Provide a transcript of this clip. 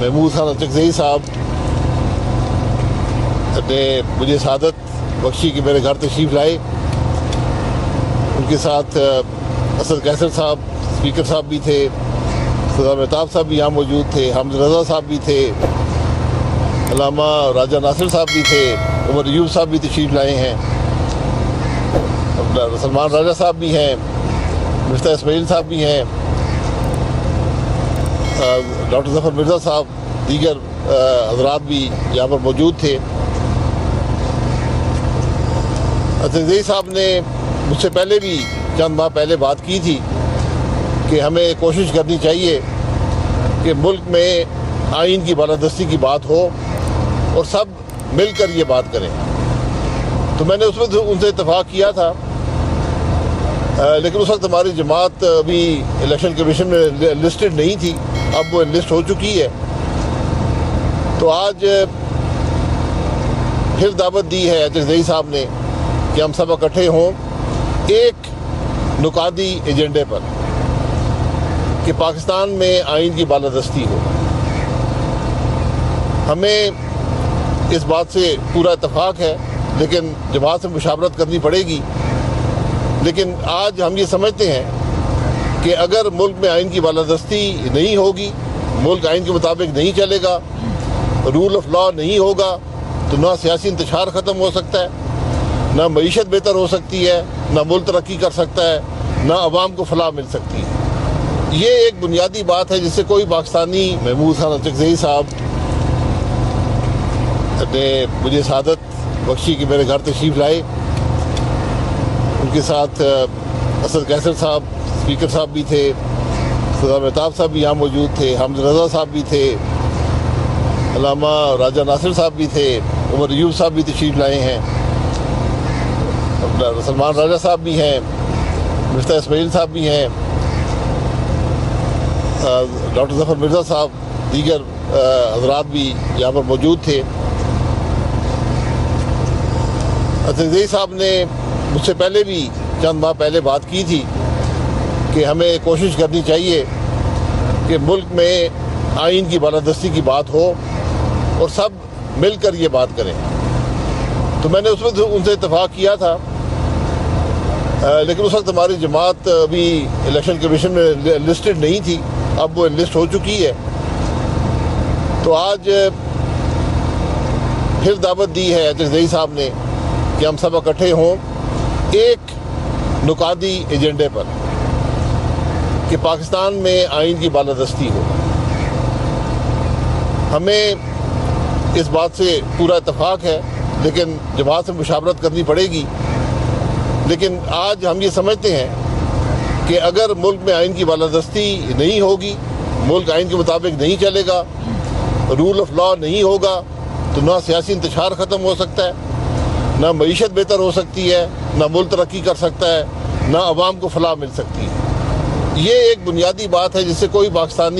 महमूद खान अचकज़ई साहब ने मुझे सआदत बख्शी कि मेरे घर तशरीफ़ लाए। उनके साथ असद कैसर साहब स्पीकर साहब भी थे, सरदार मेहताब साहब भी यहाँ मौजूद थे, हमद रज़ा साहब भी थे, अल्लामा राजा नासिर साहब भी थे, उमर अयूब साहब भी तशरीफ़ लाए हैं, सलमान राजा साहब भी हैं, मिफ्ता इस्माइल साहब भी हैं, डॉक्टर ज़फ़र मिर्ज़ा साहब, दीगर हज़रात भी यहाँ पर मौजूद थे। अचकज़ई साहब ने मुझसे पहले भी चंद माह पहले बात की थी कि हमें कोशिश करनी चाहिए कि मुल्क में आइन की बालादस्ती की बात हो और सब मिलकर ये बात करें। तो मैंने उस वक्त उनसे इत्तफाक किया था, लेकिन उस वक्त हमारी जमात अभी इलेक्शन कमीशन में लिस्टेड नहीं थी, अब वो लिस्ट हो चुकी है। तो आज फिर दावत दी है अचकज़ई साहब ने कि हम सब इकट्ठे हों एक नुकादी एजेंडे पर कि पाकिस्तान में आइन की बालादस्ती हो। हमें इस बात से पूरा इत्तफाक है, लेकिन जमात से मुशावरत करनी पड़ेगी। लेकिन आज हम ये समझते हैं कि अगर मुल्क में आइन की बालादस्ती नहीं होगी, मुल्क आइन के मुताबिक नहीं चलेगा, रूल ऑफ लॉ नहीं होगा, तो ना सियासी इंतशार ख़त्म हो सकता है, ना मईशत बेहतर हो सकती है, ना मुल्क तरक्की कर सकता है, ना अवाम को फलाह मिल सकती है। ये एक बुनियादी बात है जिससे कोई पाकिस्तानी। महमूद खान अचकज़ई साहब ने मुझे सआदत बख्शी कि मेरे घर तशरीफ़ लाए। उनके साथ असद कैसर साहब स्पीकर साहब भी थे, सरदार मेहताब साहब भी यहाँ मौजूद थे, हमद रज़ा साहब भी थे, अल्लामा राजा नासिर साहब भी थे, उमर अयूब साहब भी तशरीफ़ लाए हैं, सलमान राजा साहब भी हैं, मिफ्ता इस्माइल साहब भी हैं, डॉक्टर ज़फ़र मिर्ज़ा साहब, दीगर हज़रात भी यहाँ पर मौजूद थे। अचकज़ई साहब ने मुझसे पहले भी चंद माह पहले बात की थी कि हमें कोशिश करनी चाहिए कि मुल्क में आइन की बालादस्ती की बात हो और सब मिलकर ये बात करें। तो मैंने उस वक्त उनसे इत्तफाक किया था, लेकिन उस वक्त हमारी जमात अभी इलेक्शन कमीशन में लिस्टेड नहीं थी, अब वो लिस्ट हो चुकी है। तो आज फिर दावत दी है अचकज़ई साहब ने कि हम सब इकट्ठे हों एक नुकादी एजेंडे पर कि पाकिस्तान में आइन की बालादस्ती हो। हमें इस बात से पूरा इत्तफाक है, लेकिन जमात से मुशावरत करनी पड़ेगी। लेकिन आज हम ये समझते हैं कि अगर मुल्क में आइन की बालादस्ती नहीं होगी, मुल्क आइन के मुताबिक नहीं चलेगा, रूल ऑफ लॉ नहीं होगा, तो ना सियासी इंतशार ख़त्म हो सकता है, ना मईशत बेहतर हो सकती है, ना मुल्क तरक्की कर सकता है, ना अवाम को फलाह मिल सकती है। ये एक बुनियादी बात है जिससे कोई पाकिस्तानी